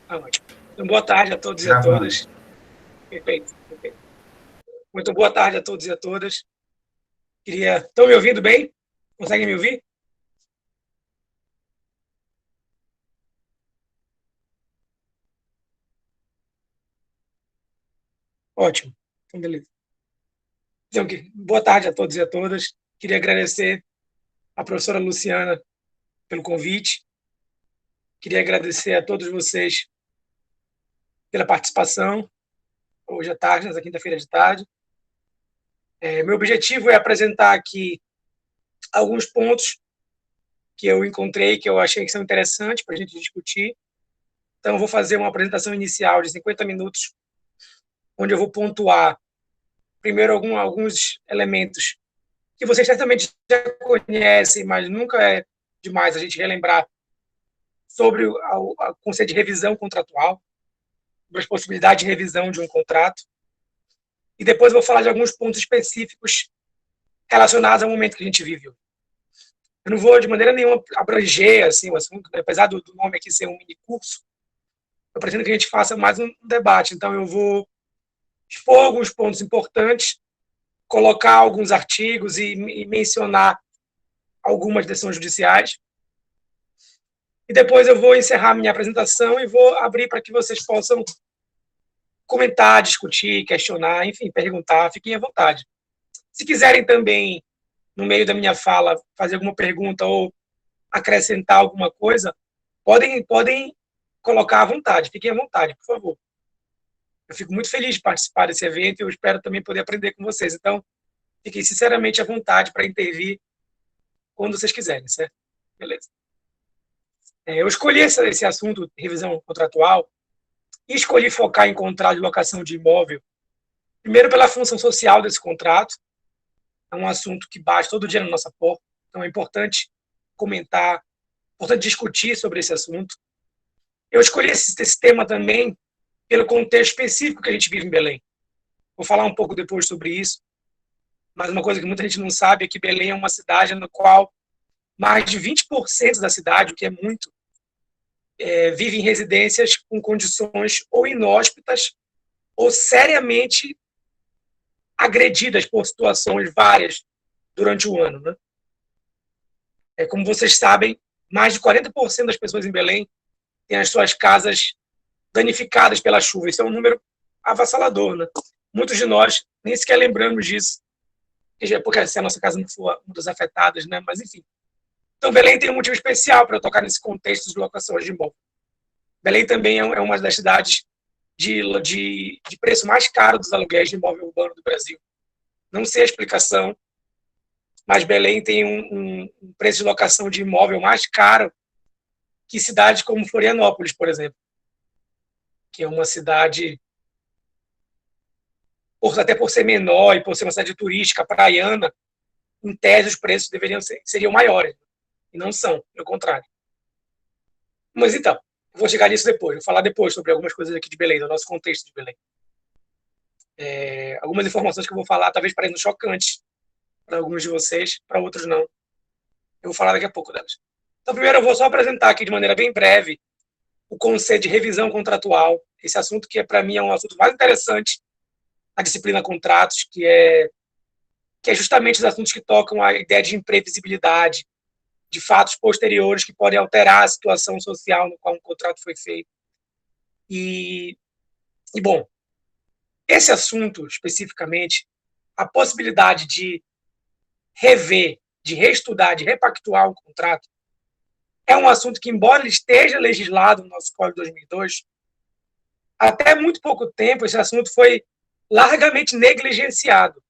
Ah, ótimo. Então, boa tarde a todos e a Gravando. todas. Perfeito, perfeito. Muito boa tarde a todos e a todas. Estão me ouvindo bem? Conseguem me ouvir? Ótimo. Então, beleza. Então, boa tarde a todos e a todas. Queria agradecer à professora Luciana pelo convite. Queria agradecer a todos vocês pela participação, hoje à tarde, nessa quinta-feira de tarde. Meu objetivo é apresentar aqui alguns pontos que eu encontrei, que eu achei que são interessantes para a gente discutir. Então, eu vou fazer uma apresentação inicial de 50 minutos, onde eu vou pontuar primeiro alguns elementos que vocês certamente já conhecem, mas nunca é demais a gente relembrar sobre o conceito de revisão contratual, sobre as possibilidades de revisão de um contrato. E depois eu vou falar de alguns pontos específicos relacionados ao momento que a gente vive. Eu não vou de maneira nenhuma abranger assim, o assunto, apesar do nome aqui ser um mini curso, eu pretendo que a gente faça mais um debate. Então, eu vou expor alguns pontos importantes, colocar alguns artigos e mencionar algumas decisões judiciais. E depois eu vou encerrar minha apresentação e vou abrir para que vocês possam comentar, discutir, questionar, enfim, perguntar, fiquem à vontade. Se quiserem também, no meio da minha fala, fazer alguma pergunta ou acrescentar alguma coisa, podem colocar à vontade, fiquem à vontade, por favor. Eu fico muito feliz de participar desse evento e eu espero também poder aprender com vocês. Então, fiquem sinceramente à vontade para intervir quando vocês quiserem, certo? Beleza. Eu escolhi esse assunto, revisão contratual, e escolhi focar em contrato de locação de imóvel, primeiro pela função social desse contrato, é um assunto que bate todo dia na nossa porta, então é importante comentar, importante discutir sobre esse assunto. Eu escolhi esse tema também pelo contexto específico que a gente vive em Belém. Vou falar um pouco depois sobre isso, mas uma coisa que muita gente não sabe é que Belém é uma cidade na qual mais de 20% da cidade, o que é muito, vive em residências com condições ou inóspitas ou seriamente agredidas por situações várias durante o ano. Né? Como vocês sabem, mais de 40% das pessoas em Belém têm as suas casas danificadas pela chuva. Isso é um número avassalador. Né? Muitos de nós nem sequer lembramos disso, porque se a nossa casa não for uma das afetadas, né? Mas enfim. Então, Belém tem um motivo especial para eu tocar nesse contexto de locações de imóvel. Belém também é uma das cidades de preço mais caro dos aluguéis de imóvel urbano do Brasil. Não sei a explicação, mas Belém tem um preço de locação de imóvel mais caro que cidades como Florianópolis, por exemplo, que é uma cidade, até por ser menor e por ser uma cidade turística, praiana, em tese os preços seriam maiores, e não são, pelo contrário. Mas então, vou chegar nisso depois, vou falar depois sobre algumas coisas aqui de Belém, do nosso contexto de Belém. Algumas informações que eu vou falar talvez pareçam chocantes para alguns de vocês, para outros não. Eu vou falar daqui a pouco delas. Então, primeiro eu vou só apresentar aqui de maneira bem breve o conceito de revisão contratual, esse assunto que para mim é um assunto mais interessante na disciplina contratos, que é justamente os assuntos que tocam a ideia de imprevisibilidade, de fatos posteriores que podem alterar a situação social no qual um contrato foi feito. Bom, esse assunto especificamente, a possibilidade de rever, de reestudar, de repactuar um contrato, é um assunto que, embora ele esteja legislado no nosso Código de 2002, até muito pouco tempo esse assunto foi largamente negligenciado,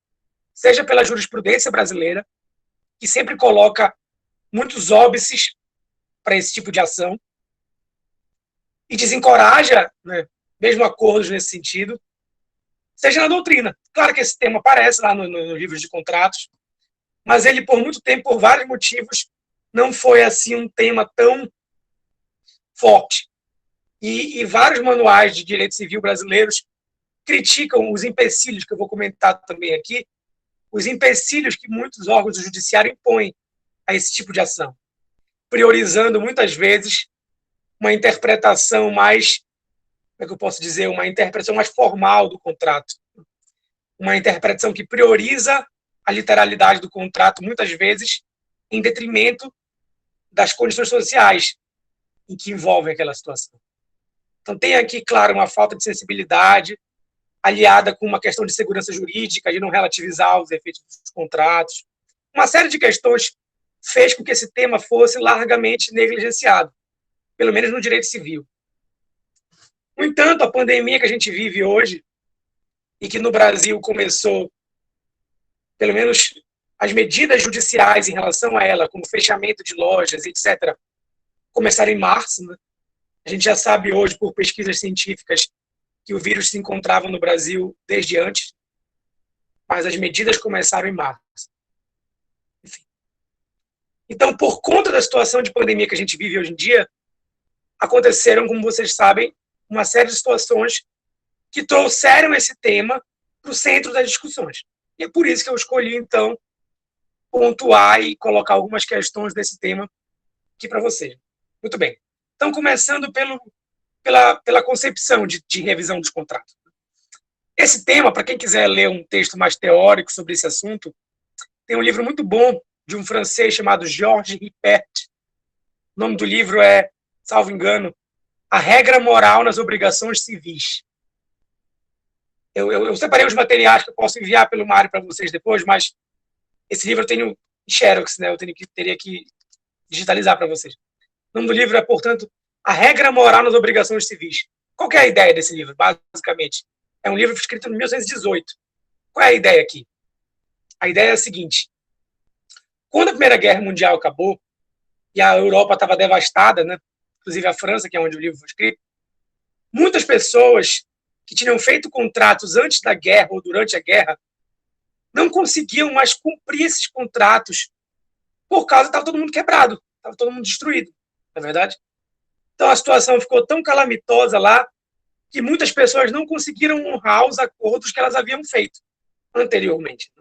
seja pela jurisprudência brasileira, que sempre coloca muitos óbices para esse tipo de ação e desencoraja, né, mesmo acordos nesse sentido, seja na doutrina. Claro que esse tema aparece lá no livro de contratos, mas ele, por muito tempo, por vários motivos, não foi assim um tema tão forte. E vários manuais de direito civil brasileiros criticam os empecilhos, que eu vou comentar também aqui, os empecilhos que muitos órgãos do judiciário impõem a esse tipo de ação, priorizando muitas vezes uma interpretação mais é que eu posso dizer, uma interpretação mais formal do contrato. Uma interpretação que prioriza a literalidade do contrato, muitas vezes, em detrimento das condições sociais em que envolvem aquela situação. Então, tem aqui, claro, uma falta de sensibilidade, aliada com uma questão de segurança jurídica, de não relativizar os efeitos dos contratos. Uma série de questões fez com que esse tema fosse largamente negligenciado, pelo menos no direito civil. No entanto, a pandemia que a gente vive hoje, e que no Brasil começou, pelo menos as medidas judiciais em relação a ela, como fechamento de lojas, etc., começaram em março, né? A gente já sabe hoje, por pesquisas científicas, que o vírus se encontrava no Brasil desde antes, mas as medidas começaram em março. Enfim. Então, por conta da situação de pandemia que a gente vive hoje em dia, aconteceram, como vocês sabem, uma série de situações que trouxeram esse tema para o centro das discussões. E é por isso que eu escolhi, então, pontuar e colocar algumas questões desse tema aqui para vocês. Muito bem. Então, começando pela concepção de revisão dos contratos. Esse tema, para quem quiser ler um texto mais teórico sobre esse assunto, tem um livro muito bom de um francês chamado Georges Ripert. O nome do livro é, salvo engano, A Regra Moral nas Obrigações Civis. Eu separei os materiais que eu posso enviar pelo Mário para vocês depois, mas esse livro eu tenho em xerox, né? Teria que digitalizar para vocês. O nome do livro é, portanto, A Regra Moral nas Obrigações Civis. Qual que é a ideia desse livro, basicamente? É um livro escrito em 1918. Qual é a ideia aqui? A ideia é a seguinte. Quando a Primeira Guerra Mundial acabou e a Europa estava devastada, né? Inclusive a França, que é onde o livro foi escrito, muitas pessoas que tinham feito contratos antes da guerra ou durante a guerra não conseguiam mais cumprir esses contratos por causa que estava todo mundo quebrado, estava todo mundo destruído, não é verdade? Então a situação ficou tão calamitosa lá que muitas pessoas não conseguiram honrar os acordos que elas haviam feito anteriormente.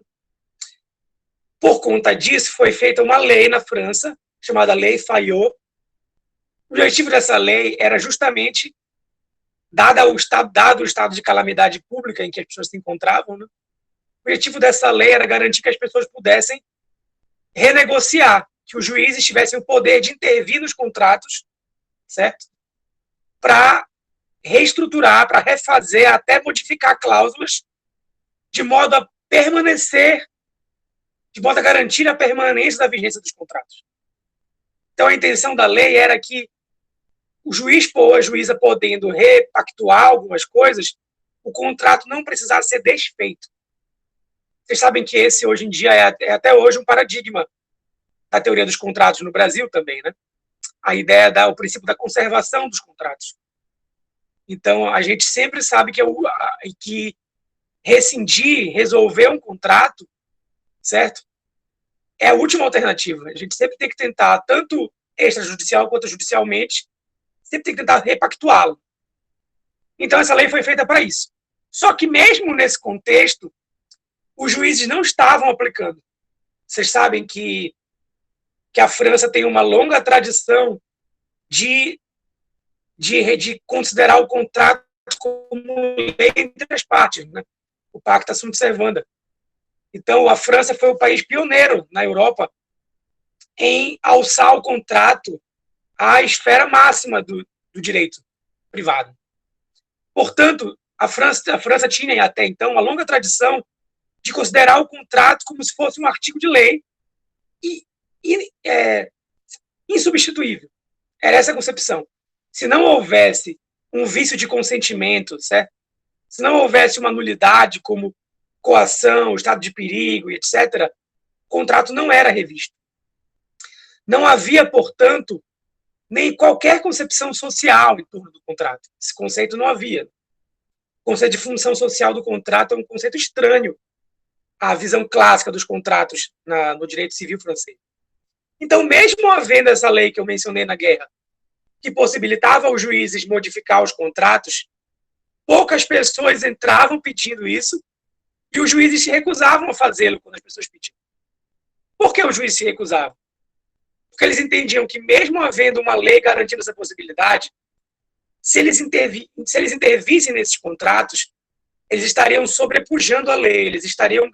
Por conta disso, foi feita uma lei na França, chamada Lei Fayot. O objetivo dessa lei era justamente, dado o estado de calamidade pública em que as pessoas se encontravam, né? O objetivo dessa lei era garantir que as pessoas pudessem renegociar, que os juízes tivessem o poder de intervir nos contratos, certo? Para reestruturar, para refazer, até modificar cláusulas, de modo a permanecer, de modo a garantir a permanência da vigência dos contratos. Então, a intenção da lei era que o juiz ou a juíza, podendo repactuar algumas coisas, o contrato não precisasse ser desfeito. Vocês sabem que esse, hoje em dia, é até hoje um paradigma da teoria dos contratos no Brasil também, né? A ideia o princípio da conservação dos contratos. Então, a gente sempre sabe que rescindir, resolver um contrato, certo? É a última alternativa. A gente sempre tem que tentar, tanto extrajudicial quanto judicialmente, sempre tem que tentar repactuá-lo. Então, essa lei foi feita para isso. Só que, mesmo nesse contexto, os juízes não estavam aplicando. Vocês sabem que a França tem uma longa tradição de considerar o contrato como lei entre as partes, né? O Pacta Sunt Servanda. Então, a França foi o país pioneiro na Europa em alçar o contrato à esfera máxima do direito privado. Portanto, a França tinha até então uma longa tradição de considerar o contrato como se fosse um artigo de lei insubstituível. Era essa a concepção. Se não houvesse um vício de consentimento, certo? Se não houvesse uma nulidade como coação, estado de perigo, etc., o contrato não era revisto. Não havia, portanto, nem qualquer concepção social em torno do contrato. Esse conceito não havia. O conceito de função social do contrato é um conceito estranho à visão clássica dos contratos no direito civil francês. Então, mesmo havendo essa lei que eu mencionei na guerra, que possibilitava aos juízes modificar os contratos, poucas pessoas entravam pedindo isso e os juízes se recusavam a fazê-lo quando as pessoas pediam. Por que os juízes se recusavam? Porque eles entendiam que, mesmo havendo uma lei garantindo essa possibilidade, se eles intervissem nesses contratos, eles estariam sobrepujando a lei, eles estariam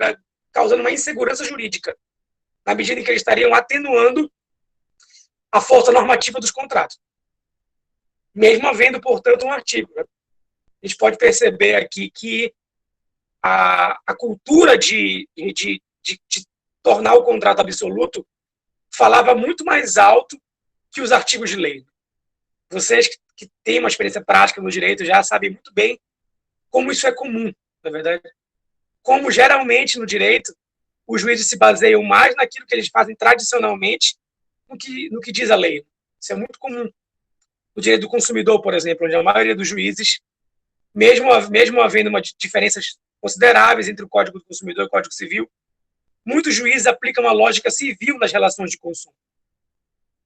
causando uma insegurança jurídica, na medida em que eles estariam atenuando a força normativa dos contratos. Mesmo havendo, portanto, um artigo. Né? A gente pode perceber aqui que a cultura de tornar o contrato absoluto falava muito mais alto que os artigos de lei. Vocês que têm uma experiência prática no direito já sabem muito bem como isso é comum, na verdade. Como geralmente no direito os juízes se baseiam mais naquilo que eles fazem tradicionalmente no que diz a lei. Isso é muito comum. No direito do consumidor, por exemplo, onde a maioria dos juízes, mesmo havendo diferenças consideráveis entre o Código do Consumidor e o Código Civil, muitos juízes aplicam a lógica civil nas relações de consumo.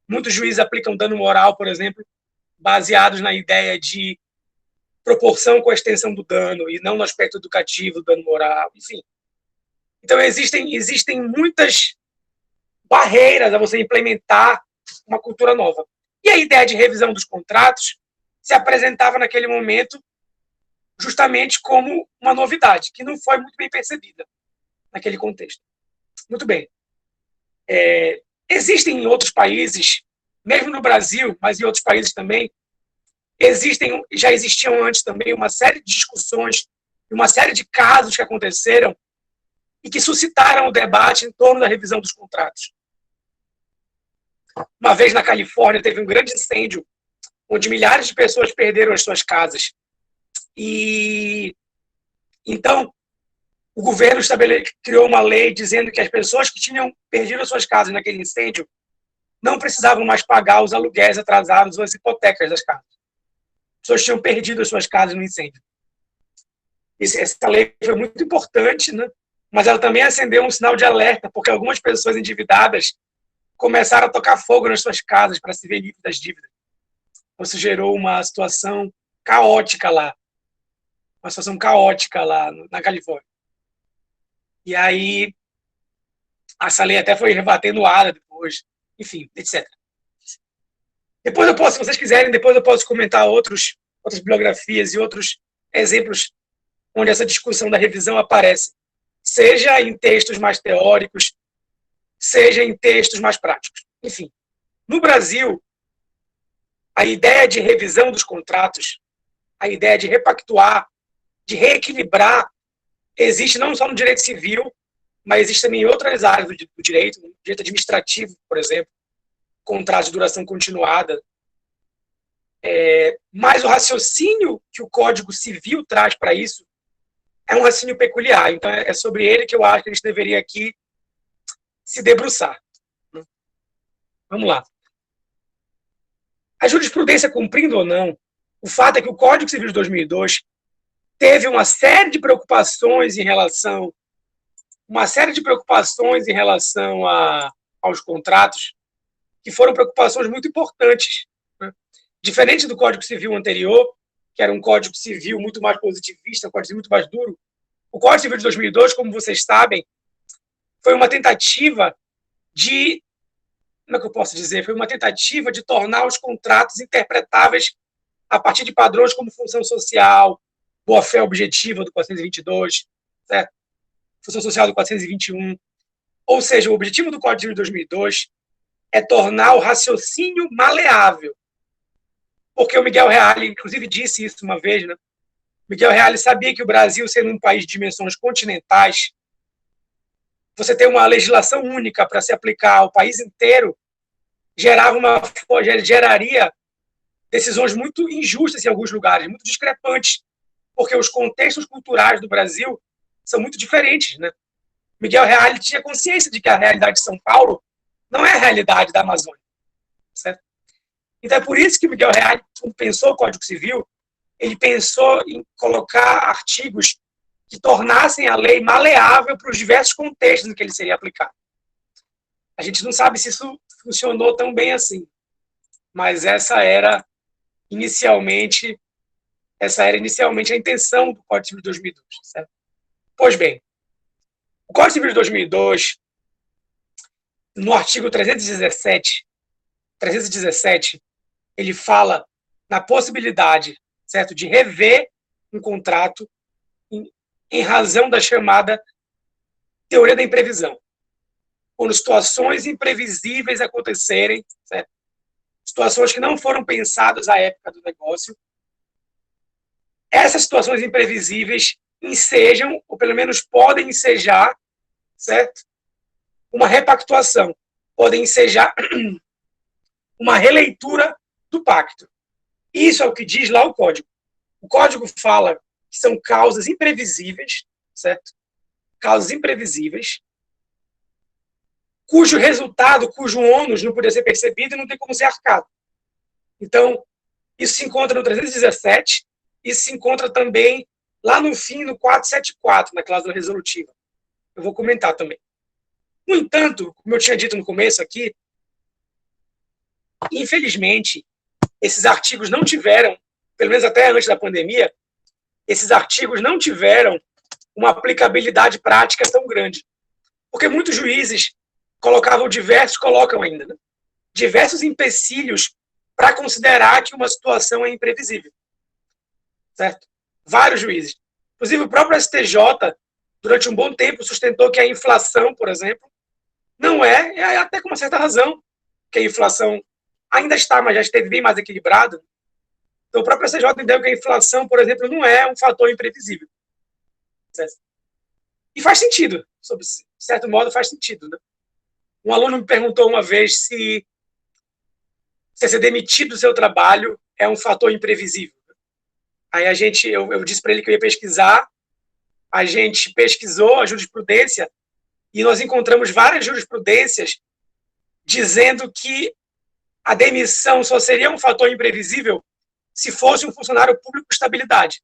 Muitos juízes aplicam dano moral, por exemplo, baseados na ideia de proporção com a extensão do dano e não no aspecto educativo do dano moral, enfim. Então, existem muitas barreiras a você implementar uma cultura nova. E a ideia de revisão dos contratos se apresentava naquele momento justamente como uma novidade, que não foi muito bem percebida naquele contexto. Muito bem. Existem em outros países, mesmo no Brasil, mas em outros países também, já existiam antes também uma série de discussões, uma série de casos que aconteceram e que suscitaram o debate em torno da revisão dos contratos. Uma vez na Califórnia teve um grande incêndio onde milhares de pessoas perderam as suas casas. E então o governo criou uma lei dizendo que as pessoas que tinham perdido as suas casas naquele incêndio não precisavam mais pagar os aluguéis atrasados ou as hipotecas das casas. As pessoas tinham perdido as suas casas no incêndio. Essa lei foi muito importante, né? Mas ela também acendeu um sinal de alerta, porque algumas pessoas endividadas começaram a tocar fogo nas suas casas para se ver livre das dívidas. Isso gerou uma situação caótica lá. Uma situação caótica lá na Califórnia. E aí, essa lei até foi rebatendo depois, enfim, etc. Depois eu posso, se vocês quiserem, depois eu posso comentar outras bibliografias e outros exemplos onde essa discussão da revisão aparece, seja em textos mais teóricos, seja em textos mais práticos. Enfim, no Brasil, a ideia de revisão dos contratos, a ideia de repactuar, de reequilibrar, existe não só no direito civil, mas existe também em outras áreas do direito, no direito administrativo, por exemplo, contrato de duração continuada. Mas o raciocínio que o Código Civil traz para isso é um raciocínio peculiar. Então, é sobre ele que eu acho que a gente deveria aqui se debruçar. Vamos lá. A jurisprudência cumprindo ou não, o fato é que o Código Civil de 2002 teve uma série de preocupações em relação aos contratos, que foram preocupações muito importantes. Né? Diferente do Código Civil anterior, que era um Código Civil muito mais positivista, um Código Civil muito mais duro, o Código Civil de 2002, como vocês sabem, foi uma tentativa de, como é que eu posso dizer? Foi uma tentativa de tornar os contratos interpretáveis a partir de padrões como função social, boa-fé objetiva do 422, certo? Função social do 421. Ou seja, o objetivo do Código Civil de 2002 é tornar o raciocínio maleável. Porque o Miguel Reale, inclusive, disse isso uma vez, né? Miguel Reale sabia que o Brasil, sendo um país de dimensões continentais, você ter uma legislação única para se aplicar ao país inteiro geraria decisões muito injustas em alguns lugares, muito discrepantes, porque os contextos culturais do Brasil são muito diferentes, né? Miguel Reale tinha consciência de que a realidade de São Paulo não é a realidade da Amazônia, certo? Então é por isso que Miguel Reale, quando pensou o Código Civil, ele pensou em colocar artigos que tornassem a lei maleável para os diversos contextos em que ele seria aplicado. A gente não sabe se isso funcionou tão bem assim, mas essa era inicialmente a intenção do Código Civil de 2002. Certo? Pois bem, o Código Civil de 2002, no artigo 317, ele fala na possibilidade, certo, de rever um contrato em razão da chamada teoria da imprevisão. Quando situações imprevisíveis acontecerem, certo? Situações que não foram pensadas à época do negócio, essas situações imprevisíveis ensejam, ou pelo menos podem ensejar, certo? Uma repactuação, podem ensejar uma releitura do pacto. Isso é o que diz lá o código. O código fala que são causas imprevisíveis, certo? Causas imprevisíveis, cujo resultado, cujo ônus não podia ser percebido e não tem como ser arcado. Então, isso se encontra no 317, isso se encontra também lá no fim, no 474, na cláusula resolutiva. Eu vou comentar também. No entanto, como eu tinha dito no começo aqui, infelizmente, esses artigos não tiveram, pelo menos até antes da pandemia, esses artigos não tiveram uma aplicabilidade prática tão grande. Porque muitos juízes colocam ainda, né? Diversos empecilhos para considerar que uma situação é imprevisível. Certo? Vários juízes. Inclusive, o próprio STJ, durante um bom tempo, sustentou que a inflação, por exemplo, não é até com uma certa razão, que a inflação ainda está, mas já esteve bem mais equilibrada. Então, o próprio STJ entendeu que a inflação, por exemplo, não é um fator imprevisível. Certo? E faz sentido, sob certo modo, faz sentido, né? Um aluno me perguntou uma vez se ser demitido do seu trabalho é um fator imprevisível. Aí eu disse para ele que eu ia pesquisar, a gente pesquisou a jurisprudência e nós encontramos várias jurisprudências dizendo que a demissão só seria um fator imprevisível se fosse um funcionário público com estabilidade.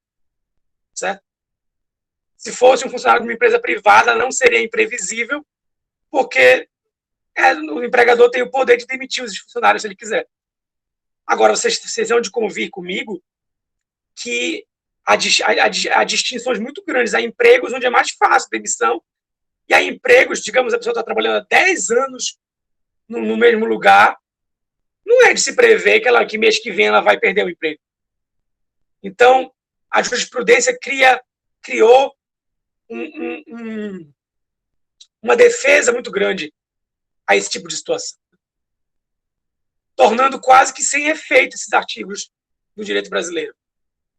Certo? Se fosse um funcionário de uma empresa privada, não seria imprevisível, porque o empregador tem o poder de demitir os funcionários se ele quiser. Agora, vocês vão de convir comigo que há distinções muito grandes. Há empregos onde é mais fácil a demissão, e há empregos, digamos, a pessoa está trabalhando há 10 anos no mesmo lugar, não é de se prever que mês que vem ela vai perder o emprego. Então, a jurisprudência criou uma defesa muito grande a esse tipo de situação, tornando quase que sem efeito esses artigos do direito brasileiro.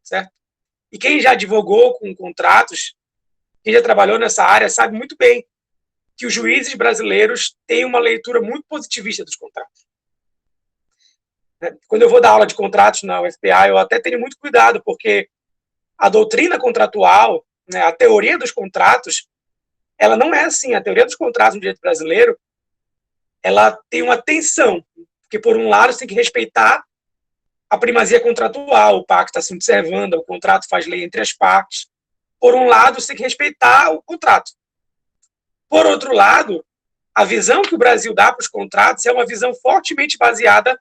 Certo? E quem já advogou com contratos, quem já trabalhou nessa área, sabe muito bem que os juízes brasileiros têm uma leitura muito positivista dos contratos. Quando eu vou dar aula de contratos na UFPA, eu até tenho muito cuidado, porque a doutrina contratual, né, a teoria dos contratos, ela não é assim. A teoria dos contratos no direito brasileiro, ela tem uma tensão, porque, por um lado, você tem que respeitar a primazia contratual, o pacto assim observando, o contrato faz lei entre as partes. Por um lado, você tem que respeitar o contrato. Por outro lado, a visão que o Brasil dá para os contratos é uma visão fortemente baseada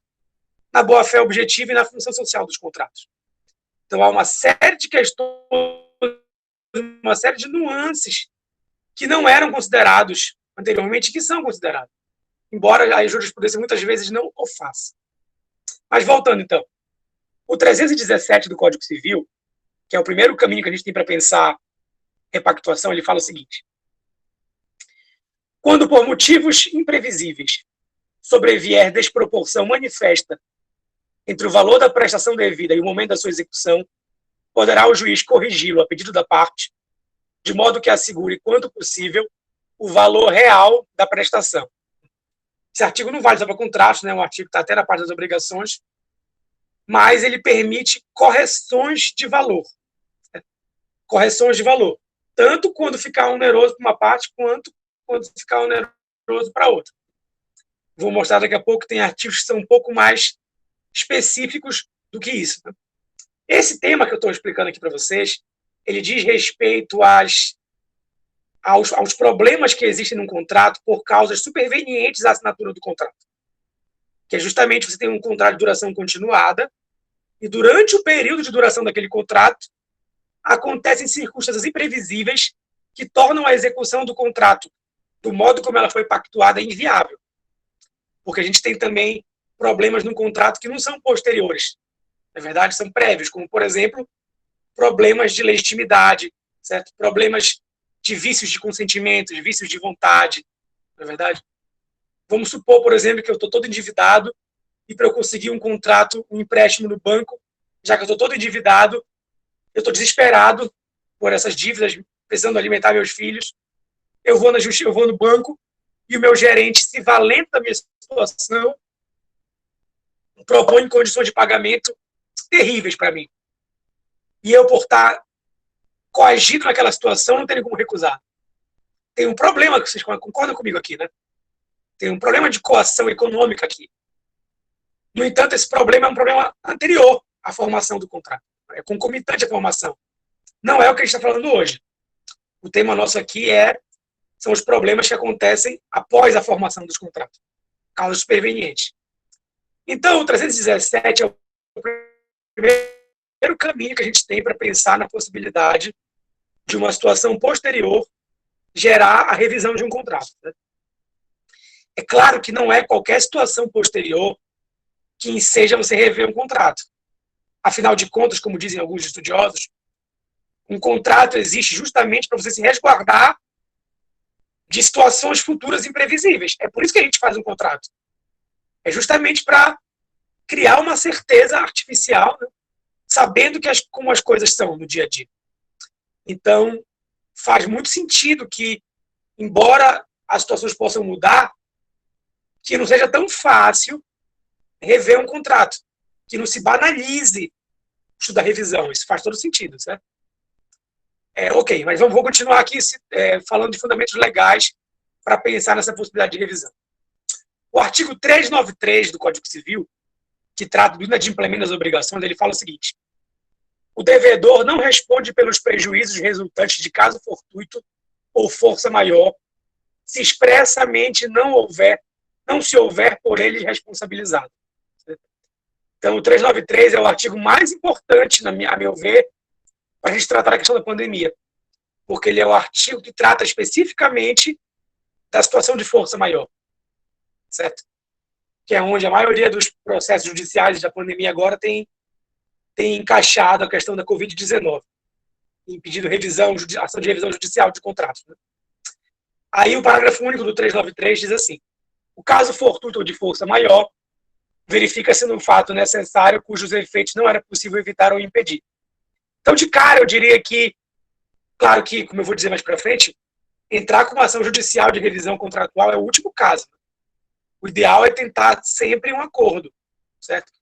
na boa-fé objetiva e na função social dos contratos. Então, há uma série de questões, uma série de nuances que não eram considerados anteriormente e que são considerados, embora a jurisprudência muitas vezes não o faça. Mas voltando, então, o 317 do Código Civil, que é o primeiro caminho que a gente tem para pensar repactuação, ele fala o seguinte: quando por motivos imprevisíveis sobrevier desproporção manifesta entre o valor da prestação devida e o momento da sua execução, poderá o juiz corrigi-lo a pedido da parte, de modo que assegure, quanto possível, o valor real da prestação. Esse artigo não vale só para contratos, né? Um artigo que está até na parte das obrigações, mas ele permite correções de valor. Correções de valor. Tanto quando ficar oneroso para uma parte, quanto quando ficar oneroso para outra. Vou mostrar daqui a pouco que tem artigos que são um pouco mais específicos do que isso. Esse tema que eu estou explicando aqui para vocês, ele diz respeito aos problemas que existem num contrato por causas supervenientes à assinatura do contrato. Que é justamente você tem um contrato de duração continuada e durante o período de duração daquele contrato acontecem circunstâncias imprevisíveis que tornam a execução do contrato, do modo como ela foi pactuada, inviável. Porque a gente tem também problemas no contrato que não são posteriores. Na verdade, são prévios, como, por exemplo, problemas de legitimidade, certo? Problemas de vícios de consentimento, de vícios de vontade, na verdade. Vamos supor, por exemplo, que eu estou todo endividado e para eu conseguir um contrato, um empréstimo no banco, já que eu estou todo endividado, eu estou desesperado por essas dívidas, precisando alimentar meus filhos, eu vou no banco e o meu gerente, se valendo da minha situação, propõe condições de pagamento terríveis para mim. E eu, por estar coagido naquela situação, não tenho como recusar. Tem um problema, que vocês concordam comigo aqui, né? Tem um problema de coação econômica aqui. No entanto, esse problema é um problema anterior à formação do contrato. É concomitante à formação. Não é o que a gente está falando hoje. O tema nosso aqui são os problemas que acontecem após a formação dos contratos. Causas supervenientes. Então, o 317 é o primeiro caminho que a gente tem para pensar na possibilidade de uma situação posterior gerar a revisão de um contrato. Né? É claro que não é qualquer situação posterior que enseja você rever um contrato. Afinal de contas, como dizem alguns estudiosos, um contrato existe justamente para você se resguardar de situações futuras imprevisíveis. É por isso que a gente faz um contrato. É justamente para criar uma certeza artificial, né? Sabendo como as coisas são no dia a dia. Então, faz muito sentido que, embora as situações possam mudar, que não seja tão fácil rever um contrato, que não se banalize o estudo da revisão. Isso faz todo sentido, certo? Ok, mas vou continuar aqui falando de fundamentos legais para pensar nessa possibilidade de revisão. O artigo 393 do Código Civil, que trata do inadimplemento das obrigações, ele fala o seguinte: o devedor não responde pelos prejuízos resultantes de caso fortuito ou força maior, se expressamente não se houver por ele responsabilizado. Então, o 393 é o artigo mais importante, a meu ver, para a gente tratar a questão da pandemia, porque ele é o artigo que trata especificamente da situação de força maior, certo? Que é onde a maioria dos processos judiciais da pandemia agora tem encaixado a questão da Covid-19, impedindo ação de revisão judicial de contratos. Né? Aí o parágrafo único do 393 diz assim: o caso fortuito ou de força maior verifica-se no fato necessário cujos efeitos não era possível evitar ou impedir. Então, de cara, eu diria que, claro que, como eu vou dizer mais para frente, entrar com uma ação judicial de revisão contratual é o último caso. O ideal é tentar sempre um acordo, certo?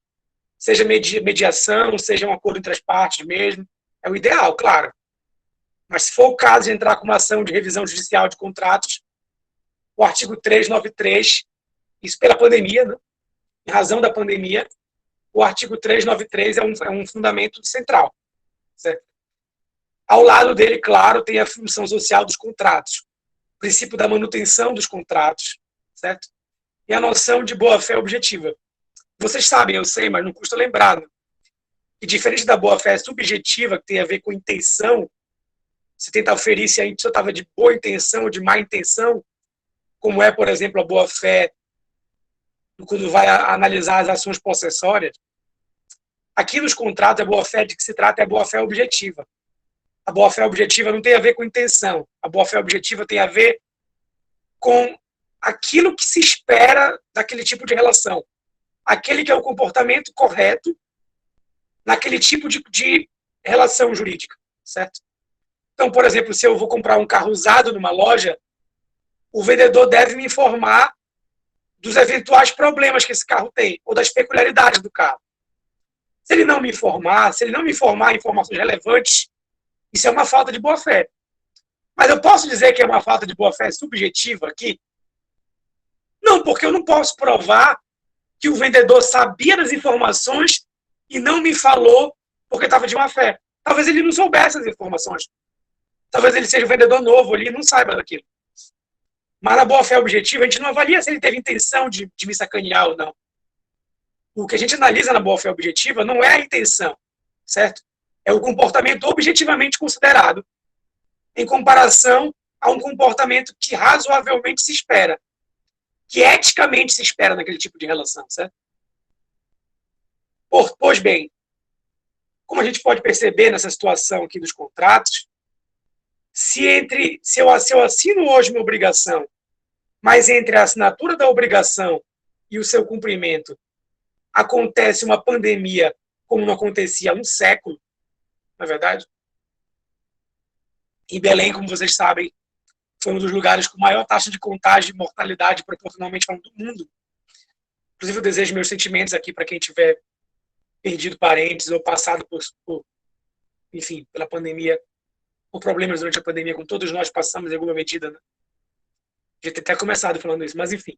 Seja mediação, seja um acordo entre as partes mesmo, é o ideal, claro. Mas se for o caso de entrar com uma ação de revisão judicial de contratos, o artigo 393, isso pela pandemia, né? Em razão da pandemia, o artigo 393 é um fundamento central, certo? Ao lado dele, claro, tem a função social dos contratos, o princípio da manutenção dos contratos, certo? E a noção de boa-fé objetiva. Vocês sabem, eu sei, mas não custa lembrar, né? Que diferente da boa-fé subjetiva, que tem a ver com intenção, você tenta oferir se a pessoa estava de boa intenção ou de má intenção, como é, por exemplo, a boa-fé quando vai analisar as ações possessórias. Aqui nos contratos, a boa-fé de que se trata é a boa-fé objetiva. A boa-fé objetiva não tem a ver com intenção. A boa-fé objetiva tem a ver com aquilo que se espera daquele tipo de relação. Aquele que é o comportamento correto naquele tipo de relação jurídica, certo? Então, por exemplo, se eu vou comprar um carro usado numa loja, o vendedor deve me informar dos eventuais problemas que esse carro tem, ou das peculiaridades do carro. Se ele não me informar informações relevantes, isso é uma falta de boa-fé. Mas eu posso dizer que é uma falta de boa-fé subjetiva aqui? Não, porque eu não posso provar que o vendedor sabia das informações e não me falou porque estava de má-fé. Talvez ele não soubesse as informações. Talvez ele seja um vendedor novo ali e não saiba daquilo. Mas na boa-fé objetiva, a gente não avalia se ele teve intenção de me sacanear ou não. O que a gente analisa na boa-fé objetiva não é a intenção, certo? É o comportamento objetivamente considerado, em comparação a um comportamento que razoavelmente se espera, que eticamente se espera naquele tipo de relação, certo? Pois bem, como a gente pode perceber nessa situação aqui dos contratos, se eu assino hoje uma obrigação, mas entre a assinatura da obrigação e o seu cumprimento acontece uma pandemia como não acontecia há um século, na verdade. Em Belém, como vocês sabem, foi um dos lugares com maior taxa de contágio e mortalidade proporcionalmente falando do mundo. Inclusive, eu desejo meus sentimentos aqui para quem tiver perdido parentes ou passado enfim, pela pandemia, por problemas durante a pandemia, como todos nós passamos em alguma medida, né? Devia ter até começado falando isso, mas enfim.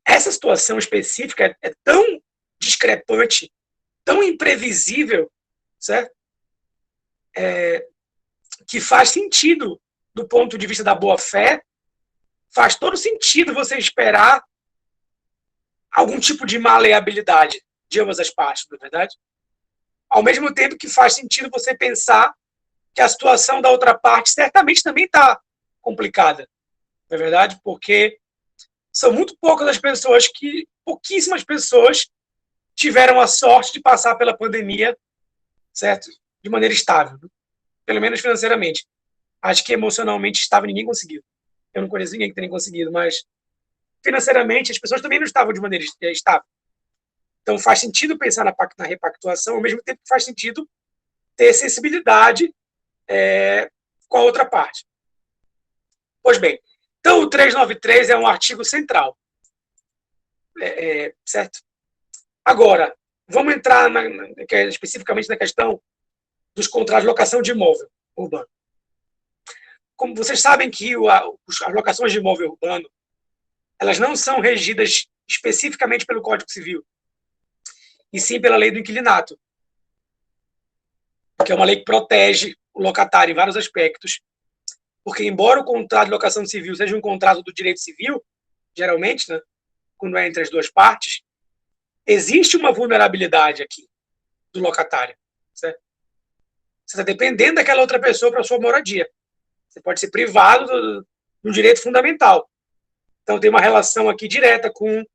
Essa situação específica é tão discrepante, tão imprevisível, certo? Que faz sentido do ponto de vista da boa-fé, faz todo sentido você esperar algum tipo de maleabilidade de ambas as partes, não é verdade? Ao mesmo tempo que faz sentido você pensar que a situação da outra parte certamente também está complicada, não é verdade? Porque são muito poucas as pessoas pouquíssimas pessoas tiveram a sorte de passar pela pandemia, certo? De maneira estável, pelo menos financeiramente. Acho que emocionalmente estável ninguém conseguiu. Eu não conheço ninguém que tenha conseguido, mas financeiramente as pessoas também não estavam de maneira estável. Então faz sentido pensar na repactuação, ao mesmo tempo que faz sentido ter sensibilidade com a outra parte. Pois bem, então o 393 é um artigo central, certo? Agora, vamos entrar especificamente na questão dos contratos de locação de imóvel urbano. Como vocês sabem que as locações de imóvel urbano, elas não são regidas especificamente pelo Código Civil, e sim pela lei do inquilinato, que é uma lei que protege o locatário em vários aspectos, porque embora o contrato de locação civil seja um contrato do direito civil, geralmente, né, quando é entre as duas partes, existe uma vulnerabilidade aqui do locatário, certo? Você está dependendo daquela outra pessoa para a sua moradia. Você pode ser privado do direito fundamental. Então, tem uma relação aqui direta com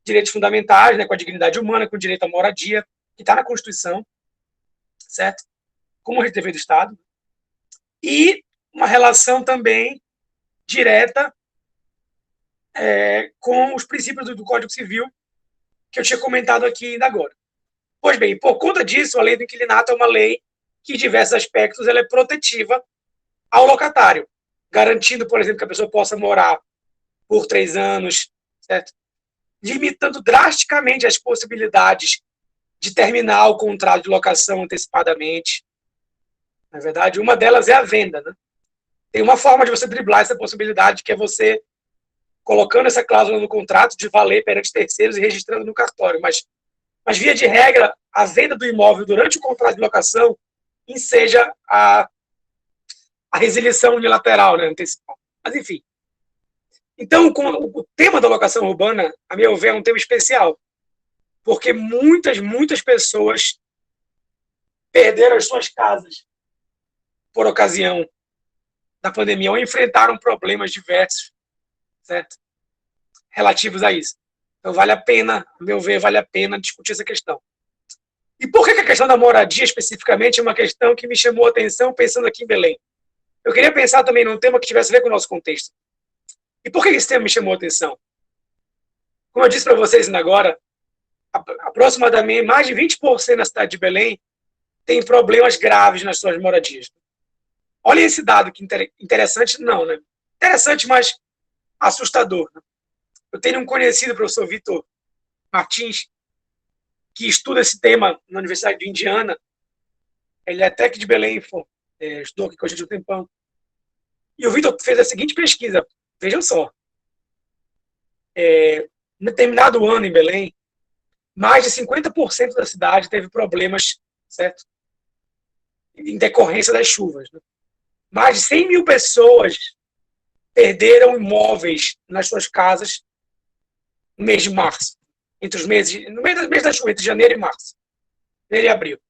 direitos fundamentais, né, com a dignidade humana, com o direito à moradia, que está na Constituição, certo? Como o dever do Estado. E uma relação também direta com os princípios do Código Civil, que eu tinha comentado aqui ainda agora. Pois bem, por conta disso, a lei do inquilinato é uma lei que, em diversos aspectos, ela é protetiva ao locatário, garantindo, por exemplo, que a pessoa possa morar por 3 anos, certo? Limitando drasticamente as possibilidades de terminar o contrato de locação antecipadamente. Na verdade, uma delas é a venda, né? Tem uma forma de você driblar essa possibilidade, que é você colocando essa cláusula no contrato de valer perante terceiros e registrando no cartório. Mas via de regra, a venda do imóvel durante o contrato de locação enseja a resilição unilateral, né, antecipada. Mas, enfim. Então, o tema da locação urbana, a meu ver, é um tema especial, porque muitas pessoas perderam as suas casas por ocasião da pandemia ou enfrentaram problemas diversos, certo? Relativos a isso. Então, vale a pena, a meu ver, vale a pena discutir essa questão. E por que a questão da moradia, especificamente, é uma questão que me chamou a atenção pensando aqui em Belém? Eu queria pensar também num tema que tivesse a ver com o nosso contexto. E por que esse tema me chamou a atenção? Como eu disse para vocês ainda agora, aproximadamente mais de 20% da cidade de Belém tem problemas graves nas suas moradias. Olha esse dado, que interessante, não, né? Interessante, mas assustador. Né? Eu tenho um conhecido, o professor Vitor Martins, que estuda esse tema na Universidade de Indiana. Ele é até aqui de Belém, estudou aqui com a gente um tempão. E o Vitor fez a seguinte pesquisa, vejam só. Em determinado ano em Belém, mais de 50% da cidade teve problemas, certo? Em decorrência das chuvas. Né? Mais de 100 mil pessoas perderam imóveis nas suas casas no mês de março. No mês da chuva, entre janeiro e março. Janeiro e abril.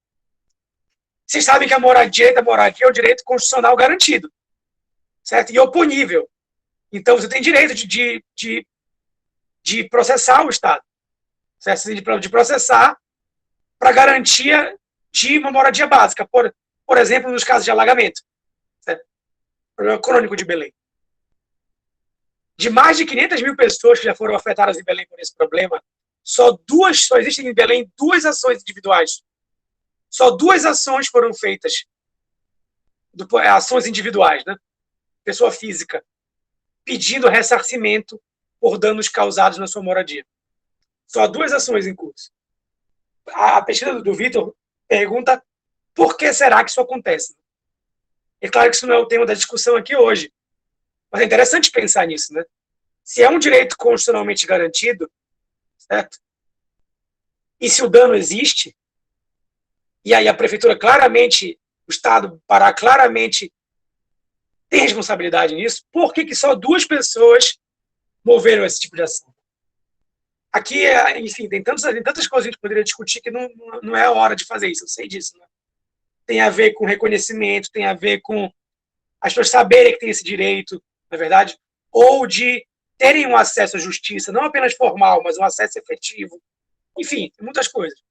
Vocês sabem que a moradia é um direito constitucional garantido, certo? E oponível. Então, você tem direito de processar o Estado, certo? De processar para garantia de uma moradia básica, por exemplo, nos casos de alagamento. Certo? Problema crônico de Belém. De mais de 500 mil pessoas que já foram afetadas em Belém por esse problema, só existem em Belém 2 ações individuais. Só 2 ações foram feitas, ações individuais, né? Pessoa física, pedindo ressarcimento por danos causados na sua moradia. Só 2 ações em curso. A pesquisa do Vitor pergunta por que será que isso acontece. É claro que isso não é o tema da discussão aqui hoje, mas é interessante pensar nisso, né? Se é um direito constitucionalmente garantido, certo? E se o dano existe, e aí a prefeitura claramente, o Estado do Pará claramente tem responsabilidade nisso, por que só 2 pessoas moveram esse tipo de ação? Aqui, enfim, tem tantas coisas que a gente poderia discutir que não é a hora de fazer isso, eu sei disso, né? Tem a ver com reconhecimento, tem a ver com as pessoas saberem que tem esse direito, na verdade, ou de terem um acesso à justiça, não apenas formal, mas um acesso efetivo. Enfim, muitas coisas.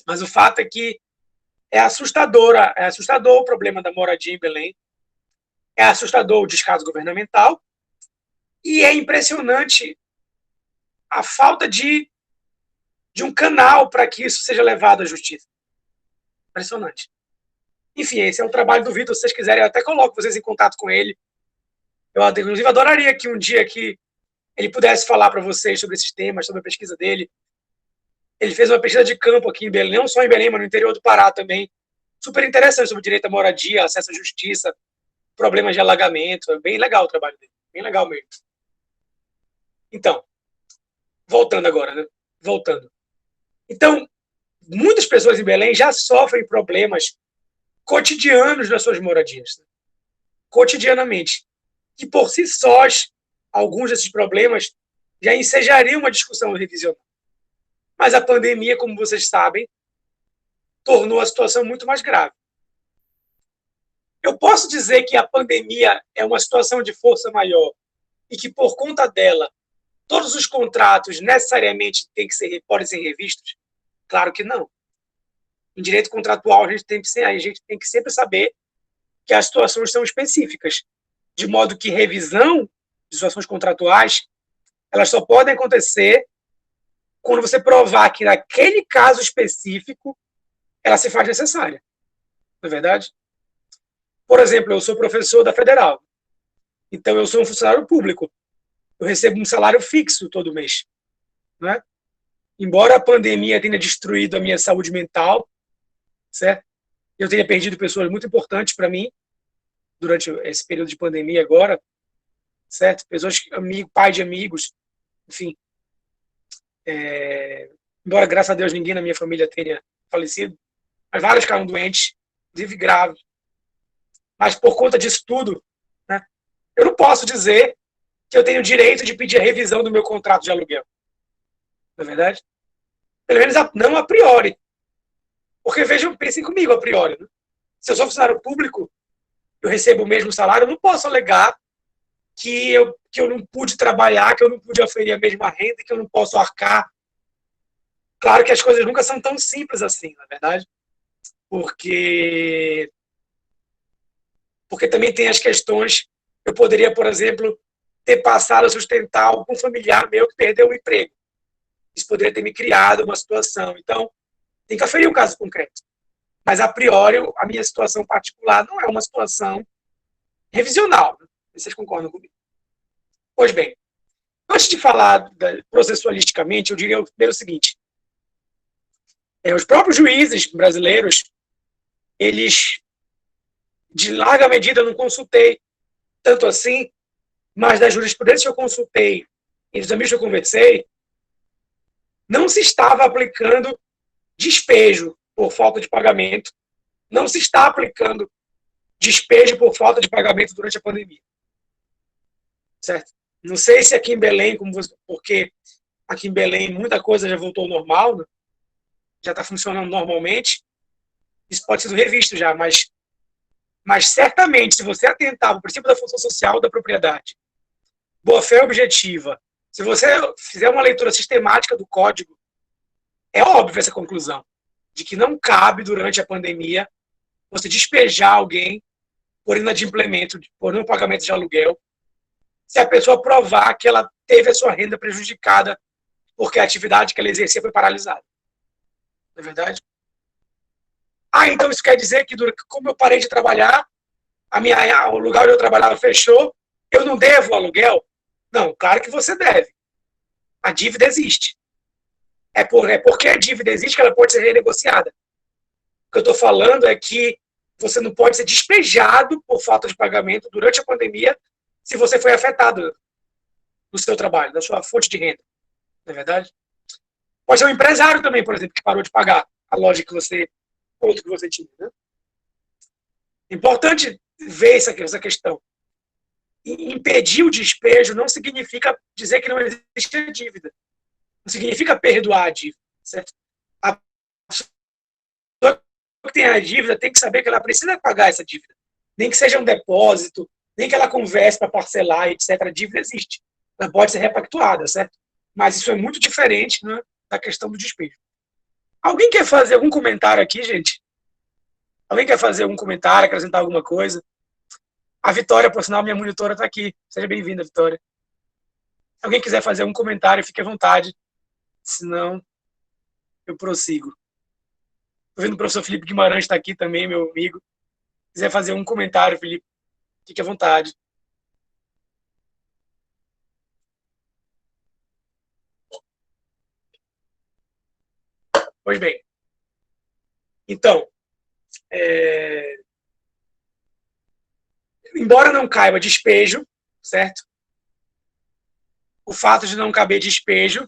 Mas o fato é que é assustador o problema da moradia em Belém, é assustador o descaso governamental e é impressionante a falta de um canal para que isso seja levado à justiça. Impressionante. Enfim, esse é o trabalho do Vitor. Se vocês quiserem, eu até coloco vocês em contato com ele. Eu, inclusive, adoraria que um dia que ele pudesse falar para vocês sobre esses temas, sobre a pesquisa dele. Ele fez uma pesquisa de campo aqui em Belém, não só em Belém, mas no interior do Pará também. Super interessante sobre direito à moradia, acesso à justiça, problemas de alagamento. É bem legal o trabalho dele. Bem legal mesmo. Então, voltando agora, né? Voltando. Então, muitas pessoas em Belém já sofrem problemas cotidianos nas suas moradias. Né? Cotidianamente. Que, por si sós, alguns desses problemas já ensejariam uma discussão revisional. Mas a pandemia, como vocês sabem, tornou a situação muito mais grave. Eu posso dizer que a pandemia é uma situação de força maior e que, por conta dela, todos os contratos necessariamente podem ser revistos? Claro que não. Em direito contratual, a gente tem que sempre saber que as situações são específicas, de modo que revisão de situações contratuais, elas só podem acontecer quando você provar que naquele caso específico ela se faz necessária. Não é verdade? Por exemplo, eu sou professor da Federal, então eu sou um funcionário público. Eu recebo um salário fixo todo mês. Não é? Embora a pandemia tenha destruído a minha saúde mental, certo? Eu tenha perdido pessoas muito importantes para mim durante esse período de pandemia agora, certo? Pessoas, pai de amigos, enfim. Embora, graças a Deus, ninguém na minha família tenha falecido, mas vários ficaram doentes, inclusive graves. Mas por conta disso tudo, né, eu não posso dizer que eu tenho o direito de pedir a revisão do meu contrato de aluguel. Não é verdade? Pelo menos não a priori. Porque, pensem comigo a priori. Né? Se eu sou funcionário público, eu recebo o mesmo salário, eu não posso alegar que eu não pude trabalhar, que eu não pude oferir a mesma renda, que eu não posso arcar. Claro que as coisas nunca são tão simples assim, na verdade, porque também tem as questões, eu poderia, por exemplo, ter passado a sustentar algum familiar meu que perdeu o emprego. Isso poderia ter me criado uma situação. Então, tem que aferir o caso concreto. Mas, a priori, a minha situação particular não é uma situação revisional. Né? Vocês concordam comigo? Pois bem, antes de falar processualisticamente, eu diria primeiro o seguinte. Os próprios juízes brasileiros, eles, de larga medida, eu não consultei tanto assim, mas da jurisprudência que eu consultei e dos amigos que eu conversei, não se estava aplicando despejo por falta de pagamento, não se está aplicando despejo por falta de pagamento durante a pandemia. Certo? Não sei se aqui em Belém, porque aqui em Belém muita coisa já voltou ao normal, né? Já está funcionando normalmente, isso pode ser revisto já, mas certamente, se você atentar ao princípio da função social da propriedade, boa-fé objetiva, se você fizer uma leitura sistemática do código, É óbvio essa conclusão, de que não cabe, durante a pandemia, você despejar alguém por inadimplemento, por não pagamento de aluguel, se a pessoa provar que ela teve a sua renda prejudicada porque a atividade que ela exercia foi paralisada. Não é verdade? Então isso quer dizer que, como eu parei de trabalhar, o lugar onde eu trabalhava fechou, eu não devo aluguel? Não, claro que você deve. A dívida existe. É porque a dívida existe que ela pode ser renegociada. O que eu estou falando é que você não pode ser despejado por falta de pagamento durante a pandemia se você foi afetado no seu trabalho, na sua fonte de renda. Não é verdade? Pode ser um empresário também, por exemplo, que parou de pagar a loja que você, outro que você tinha. Né? É importante ver essa questão. Impedir o despejo não significa dizer que não existe a dívida. Não significa perdoar a dívida. Certo? A pessoa que tem a dívida tem que saber que ela precisa pagar essa dívida. Nem que seja um depósito, nem que ela converse para parcelar, etc. A dívida existe. Ela pode ser repactuada, certo? Mas isso é muito diferente, né, da questão do despejo. Alguém quer fazer algum comentário aqui, gente? Alguém quer fazer algum comentário, acrescentar alguma coisa? A Vitória, por sinal, minha monitora está aqui. Seja bem-vinda, Vitória. Se alguém quiser fazer algum comentário, fique à vontade. Senão, eu prossigo. Estou vendo o professor Felipe Guimarães está aqui também, meu amigo. Se quiser fazer um comentário, Felipe, fique à vontade. Pois bem. Então, embora não caiba despejo, certo? O fato de não caber despejo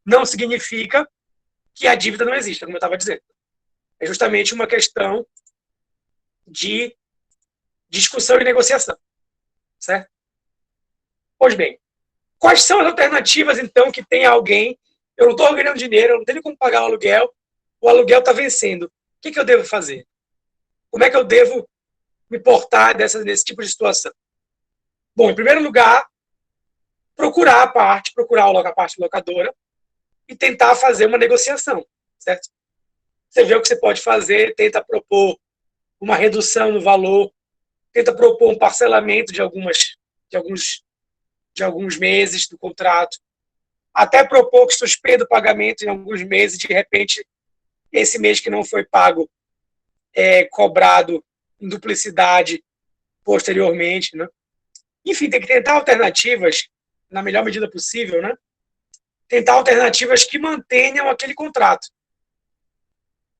não significa que a dívida não exista, como eu estava dizendo. É justamente uma questão de discussão e negociação, certo? Pois bem, quais são as alternativas, então, que tem alguém, eu não estou ganhando dinheiro, eu não tenho como pagar o aluguel está vencendo. O que eu devo fazer? Como é que eu devo me portar nesse tipo de situação? Bom, em primeiro lugar, procurar a parte locadora e tentar fazer uma negociação, certo? Você vê o que você pode fazer, tenta propor uma redução no valor, tenta propor um parcelamento de alguns meses do contrato, até propor que suspenda o pagamento em alguns meses, de repente, esse mês que não foi pago é cobrado em duplicidade posteriormente, né? Enfim, tem que tentar alternativas, na melhor medida possível, né? Tentar alternativas que mantenham aquele contrato.